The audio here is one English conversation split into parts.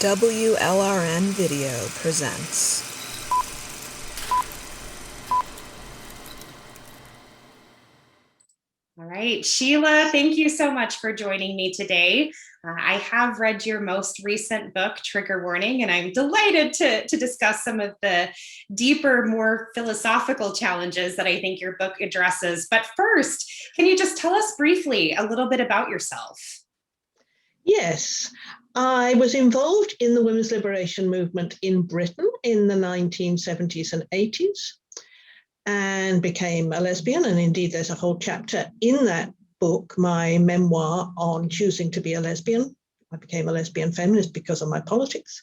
WLRN Video presents. All right, Sheila, thank you so much for joining me today. I have read your most recent book, Trigger Warning, and I'm delighted to discuss some of the deeper, more philosophical challenges that I think your book addresses. But first, can you just tell us briefly a little bit about yourself? Yes, I was involved in the women's liberation movement in Britain in the 1970s and 80s and became a lesbian. And indeed, there's a whole chapter in that book, my memoir on choosing to be a lesbian. I became a lesbian feminist because of my politics.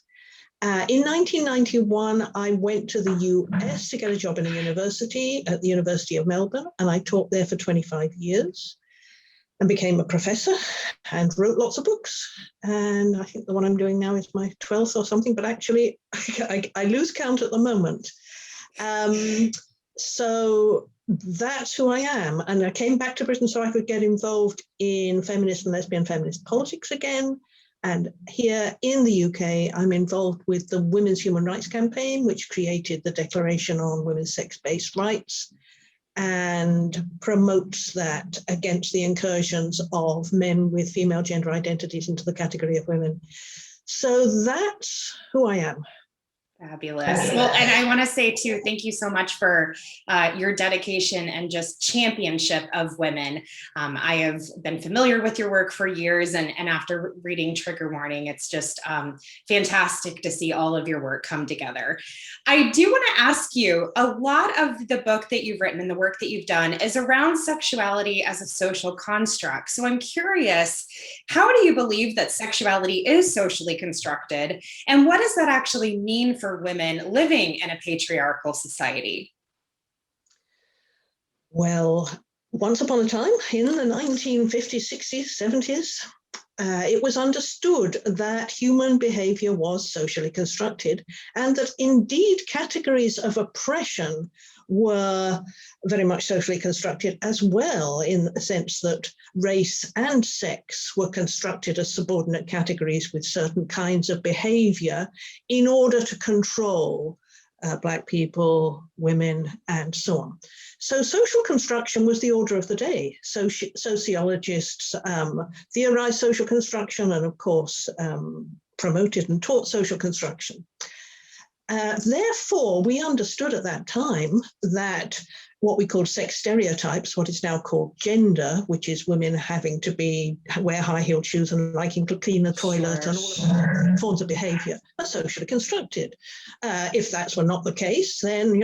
In 1991, I went to the US to get a job in a university at the University of Melbourne, and I taught there for 25 years. And became a professor and wrote lots of books. And I think the one I'm doing now is my 12th or something, but actually I lose count at the moment. So that's who I am. And I came back to Britain so I could get involved in feminist and lesbian feminist politics again. And here in the UK, I'm involved with the Women's Human Rights Campaign, which created the Declaration on Women's Sex-Based Rights, and promotes that against the incursions of men with female gender identities into the category of women. So that's who I am. Fabulous. Well, and I want to say too, thank you so much for your dedication and just championship of women. I have been familiar with your work for years, and after reading Trigger Warning, it's just fantastic to see all of your work come together. I do want to ask you, a lot of the book that you've written and the work that you've done is around sexuality as a social construct. So I'm curious, how do you believe that sexuality is socially constructed, and what does that actually mean for women living in a patriarchal society? Well, once upon a time in the 1950s, 60s, 70s, it was understood that human behavior was socially constructed, and that indeed categories of oppression were very much socially constructed as well, in the sense that race and sex were constructed as subordinate categories with certain kinds of behavior in order to control Black people, women, and so on. So social construction was the order of the day. Sociologists theorized social construction and, of course, promoted and taught social construction. Therefore, we understood at that time that what we called sex stereotypes, what is now called gender, which is women having to wear high-heeled shoes and liking to clean the toilet, and all of those forms of behavior, are socially constructed. If that were not the case, then,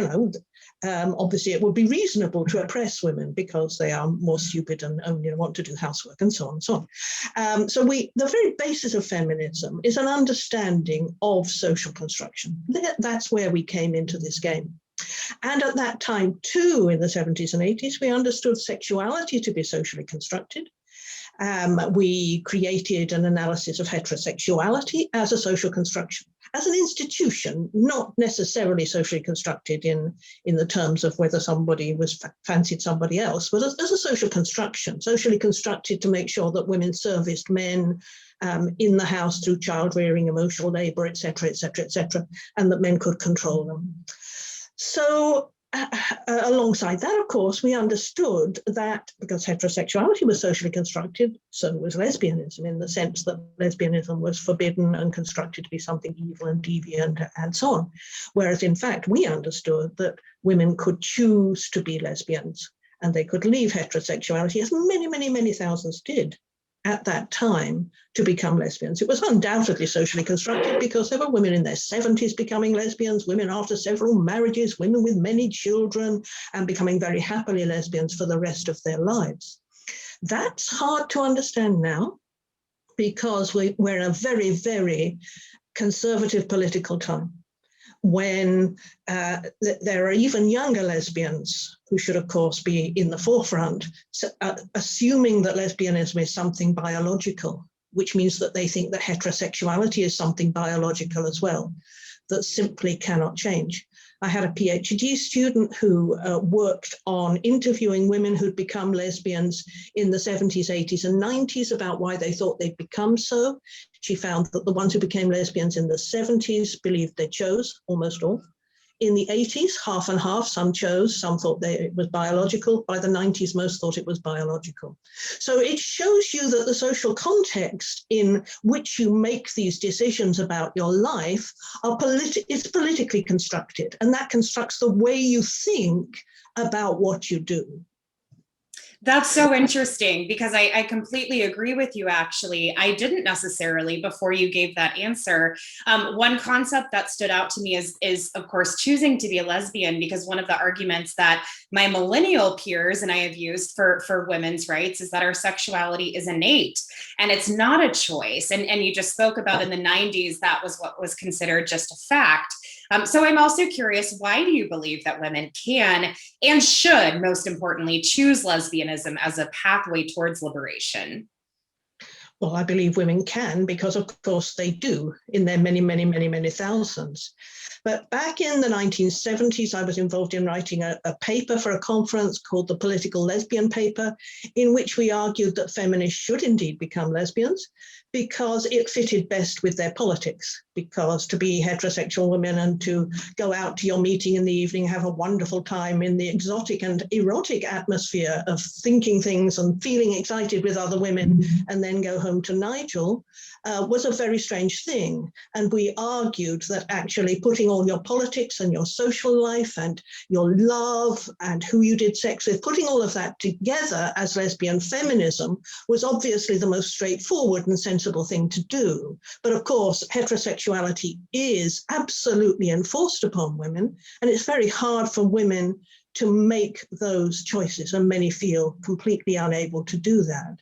obviously it would be reasonable to oppress women because they are more stupid and only want to do housework and so on and so on. So the very basis of feminism is an understanding of social construction. That's where we came into this game. And at that time, too, in the 70s and 80s, we understood sexuality to be socially constructed. We created an analysis of heterosexuality as a social construction, as an institution, not necessarily socially constructed in the terms of whether somebody fancied somebody else, but as a social construction, socially constructed to make sure that women serviced men in the house through child rearing, emotional labor, etc., etc., etc., and that men could control them. So alongside that, of course, we understood that because heterosexuality was socially constructed, so was lesbianism, in the sense that lesbianism was forbidden and constructed to be something evil and deviant and so on. Whereas, in fact, we understood that women could choose to be lesbians and they could leave heterosexuality, as many, many, many thousands did at that time, to become lesbians. It was undoubtedly socially constructed because there were women in their 70s becoming lesbians, women after several marriages, women with many children, and becoming very happily lesbians for the rest of their lives. That's hard to understand now because we're in a very, very conservative political time, when there are even younger lesbians who should, of course, be in the forefront, assuming that lesbianism is something biological, which means that they think that heterosexuality is something biological as well, that simply cannot change. I had a PhD student who worked on interviewing women who'd become lesbians in the 70s, 80s, and 90s about why they thought they'd become so. She found that the ones who became lesbians in the 70s believed they chose, almost all. In the 80s, half and half, some chose, some thought it was biological. By the 90s, most thought it was biological. So it shows you that the social context in which you make these decisions about your life is politically constructed, and that constructs the way you think about what you do. That's so interesting, because I completely agree with you, actually. I didn't necessarily, before you gave that answer. One concept that stood out to me is, of course, choosing to be a lesbian, because one of the arguments that my millennial peers and I have used for women's rights is that our sexuality is innate and it's not a choice. And you just spoke about in the 90s, that was what was considered just a fact. So I'm also curious, why do you believe that women can and should, most importantly, choose lesbianism as a pathway towards liberation? Well, I believe women can, because of course they do in their many, many, many, many thousands. But back in the 1970s, I was involved in writing a paper for a conference called the Political Lesbian Paper, in which we argued that feminists should indeed become lesbians because it fitted best with their politics. Because to be heterosexual women and to go out to your meeting in the evening, have a wonderful time in the exotic and erotic atmosphere of thinking things and feeling excited with other women, and then go home to Nigel, was a very strange thing. And we argued that actually putting all your politics and your social life and your love and who you did sex with, putting all of that together as lesbian feminism was obviously the most straightforward and sensible thing to do. But of course, heterosexuality is absolutely enforced upon women, and it's very hard for women to make those choices, and many feel completely unable to do that.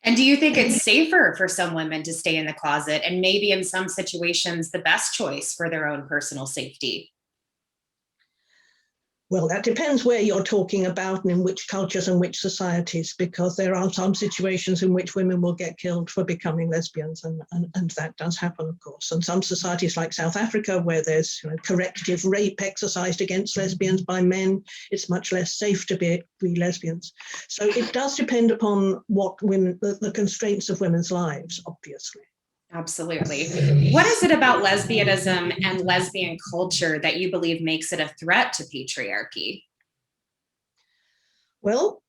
And do you think it's safer for some women to stay in the closet, and maybe in some situations the best choice for their own personal safety? Well, that depends where you're talking about and in which cultures and which societies, because there are some situations in which women will get killed for becoming lesbians, and that does happen, of course. And some societies like South Africa, where there's corrective rape exercised against lesbians by men, it's much less safe to be lesbians. So it does depend upon what women, the constraints of women's lives, obviously. Absolutely. What is it about lesbianism and lesbian culture that you believe makes it a threat to patriarchy? Well,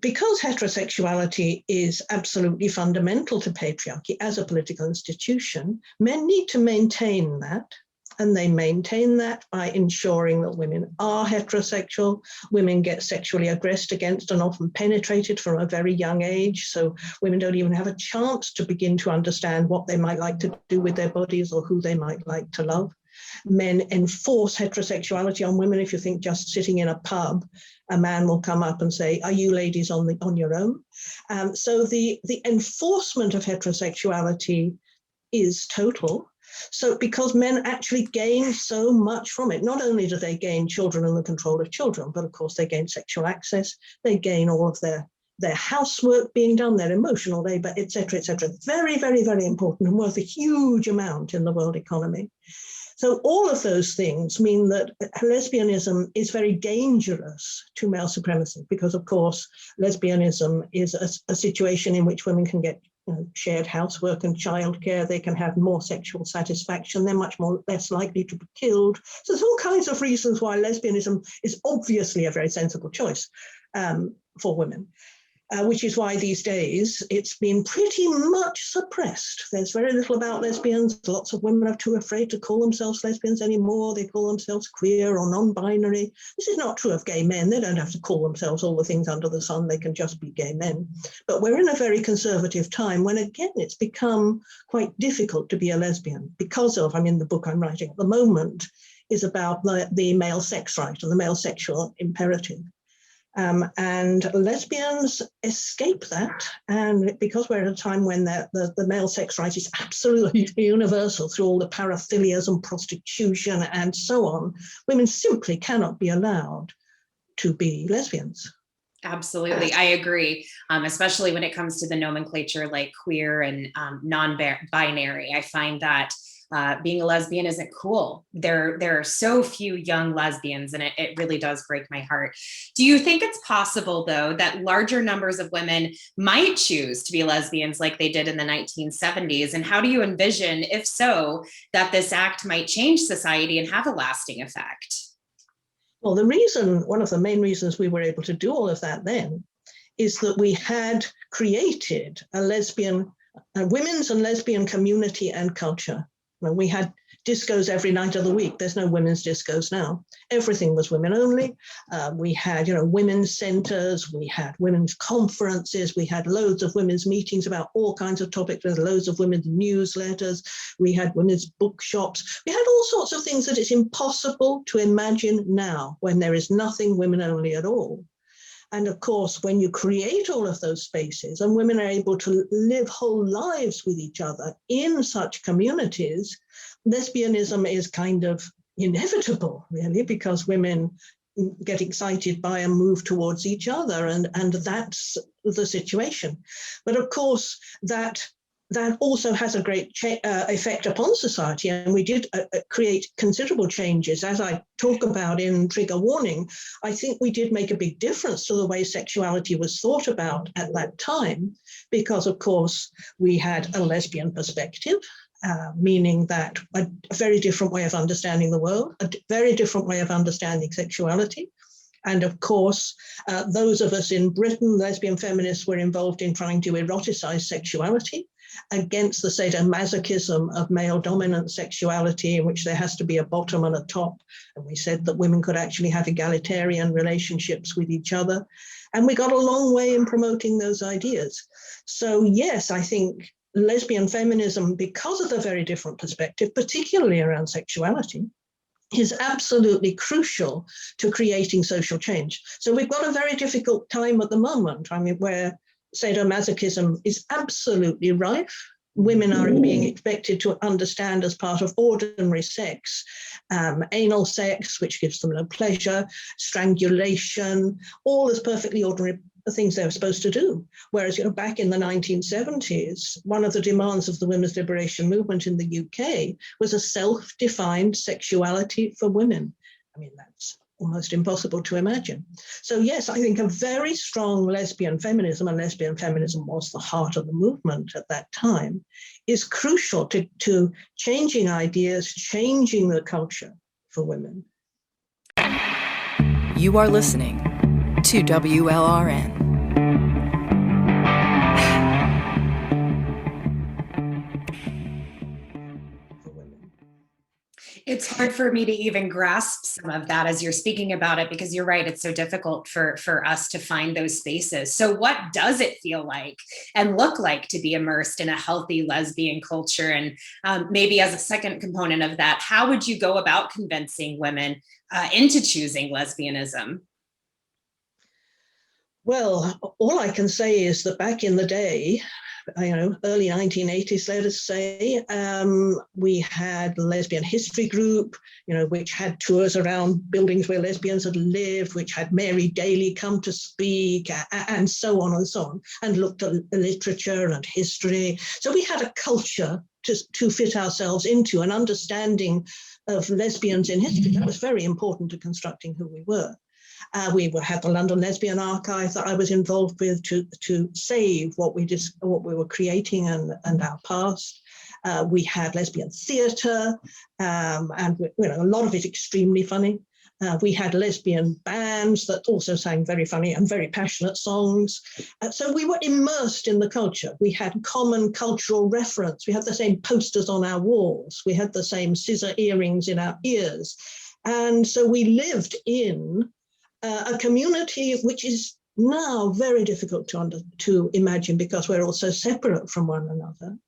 because heterosexuality is absolutely fundamental to patriarchy as a political institution, men need to maintain that. And they maintain that by ensuring that women are heterosexual. Women get sexually aggressed against and often penetrated from a very young age. So women don't even have a chance to begin to understand what they might like to do with their bodies or who they might like to love. Men enforce heterosexuality on women. If you think just sitting in a pub, a man will come up and say, "Are you ladies on your own?" So the enforcement of heterosexuality is total. So because men actually gain so much from it, not only do they gain children and the control of children, but of course they gain sexual access, they gain all of their housework being done, their emotional labor, etc., etc. Very, very, very important and worth a huge amount in the world economy. So all of those things mean that lesbianism is very dangerous to male supremacy, because of course lesbianism is a situation in which women can get shared housework and childcare. They can have more sexual satisfaction. They're much less likely to be killed. So there's all kinds of reasons why lesbianism is obviously a very sensible choice for women. Which is why these days it's been pretty much suppressed. There's very little about lesbians. Lots of women are too afraid to call themselves lesbians anymore. They call themselves queer or non-binary. This is not true of gay men. They don't have to call themselves all the things under the sun. They can just be gay men. But we're in a very conservative time when, again, it's become quite difficult to be a lesbian because of, the book I'm writing at the moment is about the male sex right and the male sexual imperative. And lesbians escape that, and because we're at a time when the male sex right is absolutely universal through all the paraphilias and prostitution and so on, women simply cannot be allowed to be lesbians. Absolutely, I agree, especially when it comes to the nomenclature like queer and non-binary. I find that being a lesbian isn't cool. There are so few young lesbians, and it really does break my heart. Do you think it's possible, though, that larger numbers of women might choose to be lesbians like they did in the 1970s? And how do you envision, if so, that this act might change society and have a lasting effect? Well, one of the main reasons we were able to do all of that then is that we had created a women's and lesbian community and culture. We had discos every night of the week. There's no women's discos now. Everything was women only. We had, women's centers. We had women's conferences. We had loads of women's meetings about all kinds of topics. With loads of women's newsletters. We had women's bookshops. We had all sorts of things that it's impossible to imagine now, when there is nothing women only at all. And of course, when you create all of those spaces and women are able to live whole lives with each other in such communities, lesbianism is kind of inevitable, really, because women get excited by and move towards each other, and that's the situation. But of course, that also has a great effect upon society, and we did create considerable changes. As I talk about in Trigger Warning, I think we did make a big difference to the way sexuality was thought about at that time, because of course we had a lesbian perspective, meaning that a very different way of understanding the world, a very different way of understanding sexuality. And of course, those of us in Britain, lesbian feminists, were involved in trying to eroticize sexuality against the sadomasochism of male dominant sexuality, in which there has to be a bottom and a top. And we said that women could actually have egalitarian relationships with each other. And we got a long way in promoting those ideas. So yes, I think lesbian feminism, because of the very different perspective, particularly around sexuality, is absolutely crucial to creating social change. So we've got a very difficult time at the moment, where sadomasochism is absolutely rife. Women are being expected to understand as part of ordinary sex, anal sex, which gives them no pleasure, strangulation, all as perfectly ordinary things they were supposed to do. Whereas, back in the 1970s, one of the demands of the women's liberation movement in the UK was a self-defined sexuality for women. That's almost impossible to imagine. So yes, I think a very strong lesbian feminism, and lesbian feminism was the heart of the movement at that time, is crucial to changing ideas, changing the culture for women. You are listening to WLRN. It's hard for me to even grasp some of that as you're speaking about it, because you're right, it's so difficult for us to find those spaces. So what does it feel like and look like to be immersed in a healthy lesbian culture? And maybe as a second component of that, how would you go about convincing women into choosing lesbianism? Well, all I can say is that back in the day, early 1980s, let us say, we had Lesbian History Group, which had tours around buildings where lesbians had lived, which had Mary Daly come to speak, and so on and so on, and looked at literature and history. So we had a culture to fit ourselves into, an understanding of lesbians in history. That was very important to constructing who we were. We had the London Lesbian Archive that I was involved with to save what we were creating and our past. We had lesbian theatre, and a lot of it extremely funny. We had lesbian bands that also sang very funny and very passionate songs. So we were immersed in the culture. We had common cultural reference. We had the same posters on our walls. We had the same scissor earrings in our ears. And so we lived in a community which is now very difficult to imagine, because we're all so separate from one another.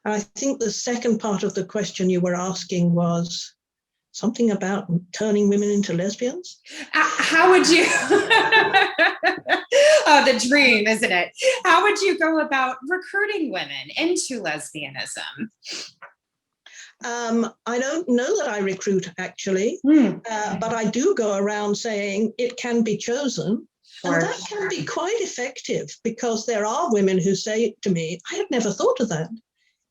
And I think the second part of the question you were asking was something about turning women into lesbians. How would you, oh, the dream, isn't it? How would you go about recruiting women into lesbianism? I don't know that I recruit, actually, but I do go around saying it can be chosen. Sure. And that can be quite effective, because there are women who say to me, I had never thought of that.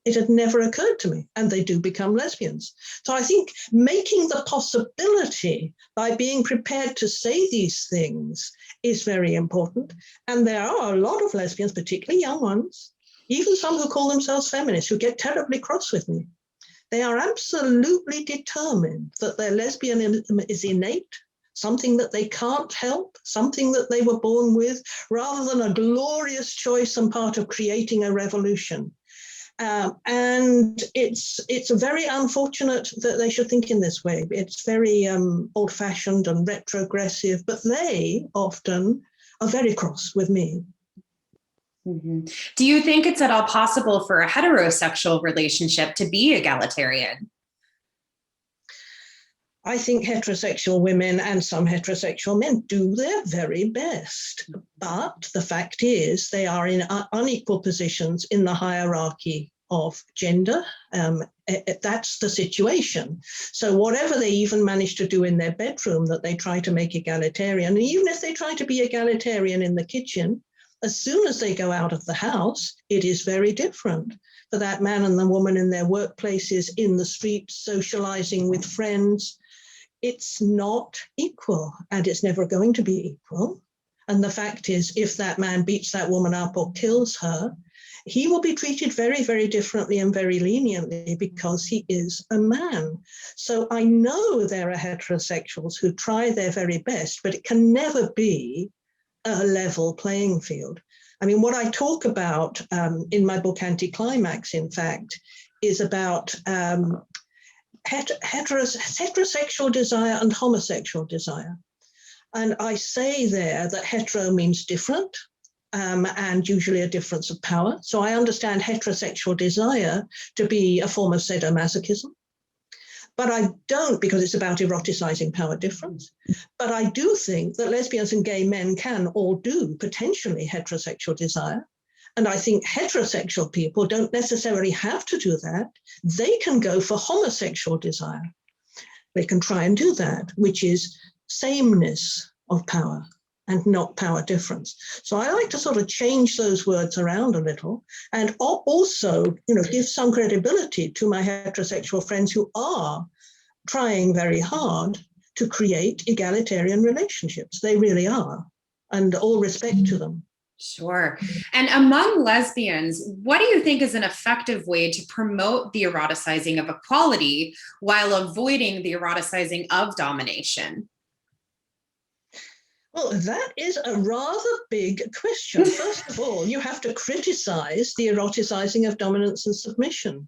It had never occurred to me, and they do become lesbians. So I think making the possibility by being prepared to say these things is very important. And there are a lot of lesbians, particularly young ones, even some who call themselves feminists, who get terribly cross with me. They are absolutely determined that their lesbianism is innate, something that they can't help, something that they were born with, rather than a glorious choice and part of creating a revolution. And it's very unfortunate that they should think in this way. It's very old-fashioned and retrogressive, but they often are very cross with me. Mm-hmm. Do you think it's at all possible for a heterosexual relationship to be egalitarian? I think heterosexual women and some heterosexual men do their very best. But the fact is they are in unequal positions in the hierarchy of gender. That's the situation. So whatever they even manage to do in their bedroom that they try to make egalitarian, and even if they try to be egalitarian in the kitchen, as soon as they go out of the house, it is very different for that man and the woman in their workplaces, in the streets, socializing with friends. It's not equal, and it's never going to be equal. And the fact is, if that man beats that woman up or kills her, he will be treated very, very differently and very leniently because he is a man. So I know there are heterosexuals who try their very best, but it can never be a level playing field. I mean, what I talk about in my book, Anti-Climax, in fact, is about heterosexual desire and homosexual desire. And I say there that hetero means different, and usually a difference of power. So I understand heterosexual desire to be a form of sadomasochism. But I don't, because it's about eroticizing power difference. But I do think that lesbians and gay men can all do potentially heterosexual desire. And I think heterosexual people don't necessarily have to do that. They can go for homosexual desire. They can try and do that, which is sameness of power and not power difference. So I like to sort of change those words around a little, and also, give some credibility to my heterosexual friends who are trying very hard to create egalitarian relationships. They really are, and all respect to them. Sure. And among lesbians, what do you think is an effective way to promote the eroticizing of equality while avoiding the eroticizing of domination? Well, that is a rather big question. First of all, you have to criticize the eroticizing of dominance and submission.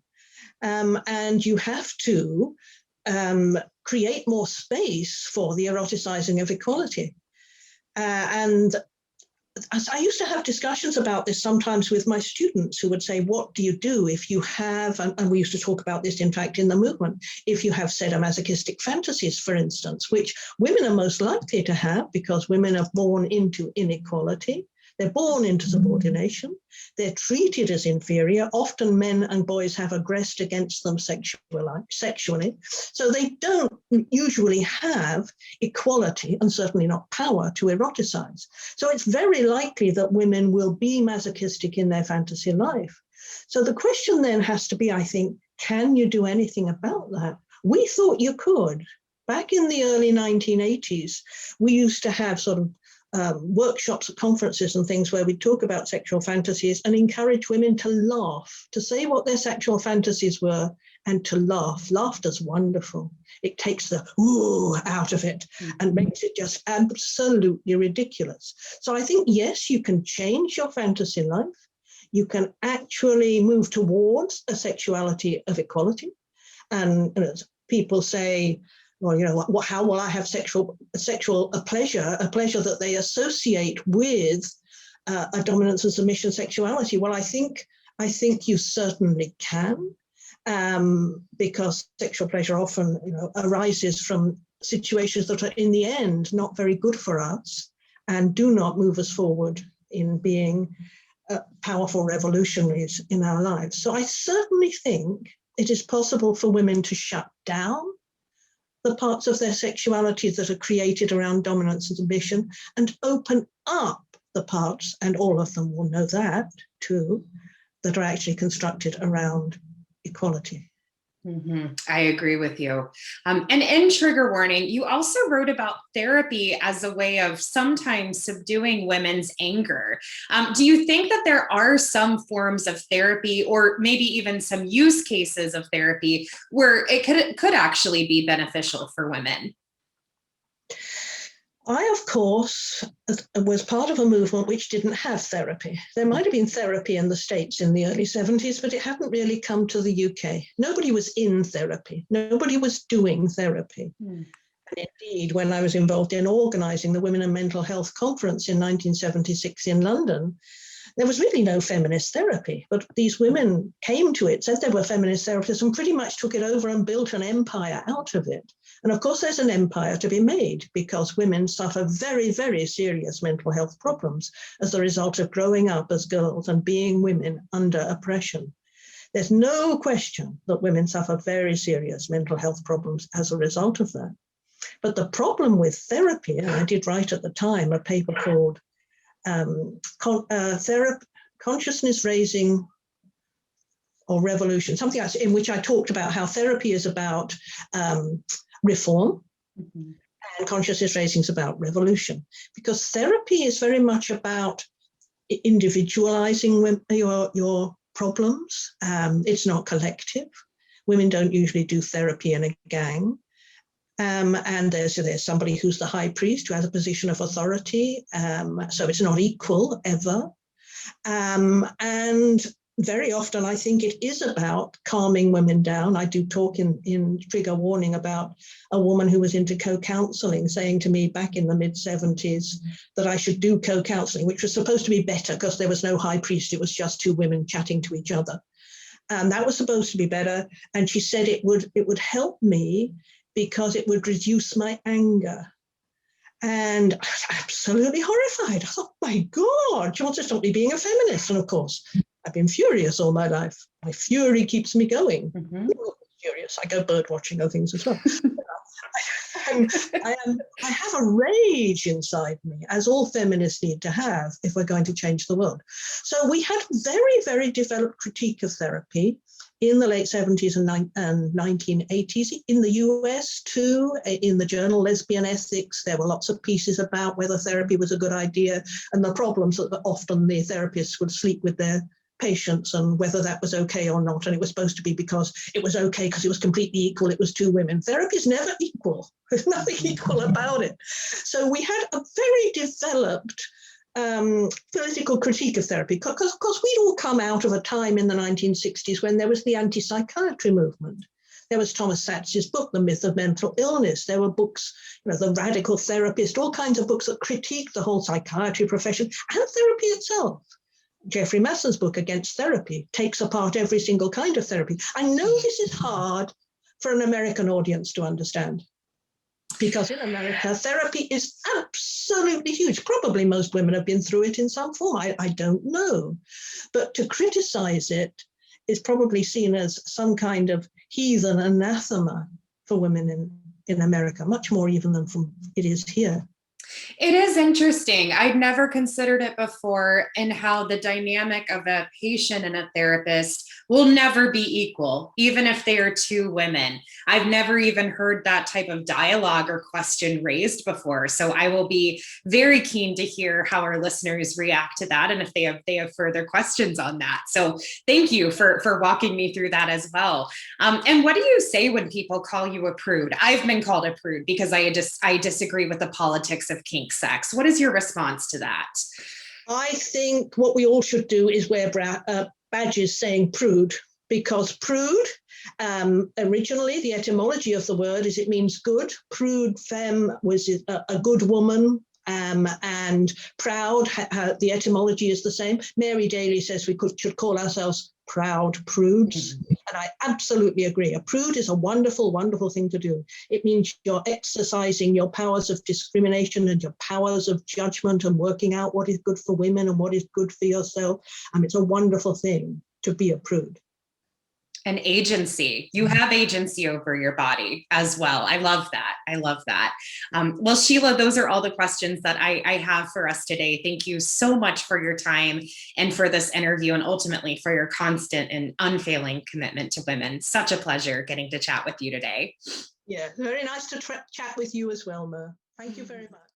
And you have to create more space for the eroticizing of equality. And I used to have discussions about this sometimes with my students who would say, what do you do if you have, and we used to talk about this, in fact, in the movement, if you have sadomasochistic fantasies, for instance, which women are most likely to have because women are born into inequality. They're born into subordination. They're treated as inferior. Often men and boys have aggressed against them sexually. So they don't usually have equality and certainly not power to eroticize. So it's very likely that women will be masochistic in their fantasy life. So the question then has to be, I think, can you do anything about that? We thought you could. Back in the early 1980s, we used to have sort of workshops at conferences and things where we talk about sexual fantasies and encourage women to laugh, to say what their sexual fantasies were and to laugh. Laughter's wonderful. It takes the ooh out of it and makes it just absolutely ridiculous. So I think, yes, you can change your fantasy life. You can actually move towards a sexuality of equality. And people say, well, how will I have sexual pleasure that they associate with a dominance and submission sexuality? Well, I think you certainly can, because sexual pleasure often arises from situations that are in the end not very good for us and do not move us forward in being powerful revolutionaries in our lives. So I certainly think it is possible for women to shut down the parts of their sexuality that are created around dominance and submission and open up the parts, and all of them will know that too, that are actually constructed around equality. I agree with you. And in Trigger Warning, you also wrote about therapy as a way of sometimes subduing women's anger. Do you think that there are some forms of therapy, or maybe even some use cases of therapy, where it could actually be beneficial for women? I, of course, was part of a movement which didn't have therapy. There might have been therapy in the States in the early 70s, but it hadn't really come to the UK. Nobody was in therapy. Nobody was doing therapy. And indeed, when I was involved in organising the Women and Mental Health Conference in 1976 in London, there was really no feminist therapy, but these women came to it, said they were feminist therapists, and pretty much took it over and built an empire out of it. And of course, there's an empire to be made, because women suffer very, very serious mental health problems as a result of growing up as girls and being women under oppression. There's no question that women suffer very serious mental health problems as a result of that. But the problem with therapy, and I did write at the time a paper called Consciousness Raising or Revolution, something else, in which I talked about how therapy is about reform, and consciousness raising is about revolution, because therapy is very much about individualizing your problems. It's not collective. Women don't usually do therapy in a gang. And there's somebody who's the high priest who has a position of authority. So it's not equal ever. And very often, I think it is about calming women down. I do talk in Trigger Warning about a woman who was into co-counseling, saying to me back in the mid-70s that I should do co-counseling, which was supposed to be better because there was no high priest. It was just two women chatting to each other. And that was supposed to be better. And she said it would help me because it would reduce my anger. And I was absolutely horrified. I thought, my God, she wants to stop me being a feminist. And of course, I've been furious all my life. My fury keeps me going. Furious. I go bird watching other things as well. I have a rage inside me, as all feminists need to have if we're going to change the world. So we had very, very developed critique of therapy in the late 70s and 1980s, in the US too. In the journal Lesbian Ethics, there were lots of pieces about whether therapy was a good idea and the problems that often the therapists would sleep with their patients and whether that was okay or not. And it was supposed to be because it was okay because it was completely equal. It was two women. Therapy is never equal. There's nothing equal about it. So we had a very developed political critique of therapy, because of course we'd all come out of a time in the 1960s when there was the anti-psychiatry movement. There was Thomas Satz's book, The Myth of Mental Illness. There were books, The Radical Therapist, all kinds of books that critiqued the whole psychiatry profession and therapy itself. Jeffrey Masson's book, Against Therapy, takes apart every single kind of therapy. I know this is hard for an American audience to understand, because in America, therapy is absolutely huge. Probably most women have been through it in some form. I don't know. But to criticize it is probably seen as some kind of heathen anathema for women in America, much more even than it is here. It is interesting. I'd never considered it before, and how the dynamic of a patient and a therapist will never be equal, even if they are two women. I've never even heard that type of dialogue or question raised before. So I will be very keen to hear how our listeners react to that, and if they have further questions on that. So thank you for walking me through that as well. And what do you say when people call you a prude? I've been called a prude because I disagree with the politics of kink sex. What is your response to that? I think what we all should do is wear badges saying prude, because prude, originally the etymology of the word is it means good. Prude femme was a good woman, and proud, the etymology is the same. Mary Daly says we should call ourselves proud prudes. And I absolutely agree. A prude is a wonderful, wonderful thing to do. It means you're exercising your powers of discrimination and your powers of judgment and working out what is good for women and what is good for yourself. And it's a wonderful thing to be a prude. And agency. You have agency over your body as well. I love that. I love that. Well, Sheila, those are all the questions that I have for us today. Thank you so much for your time and for this interview, and ultimately for your constant and unfailing commitment to women. Such a pleasure getting to chat with you today. Yeah, very nice to chat with you as well, Mer. Thank you very much.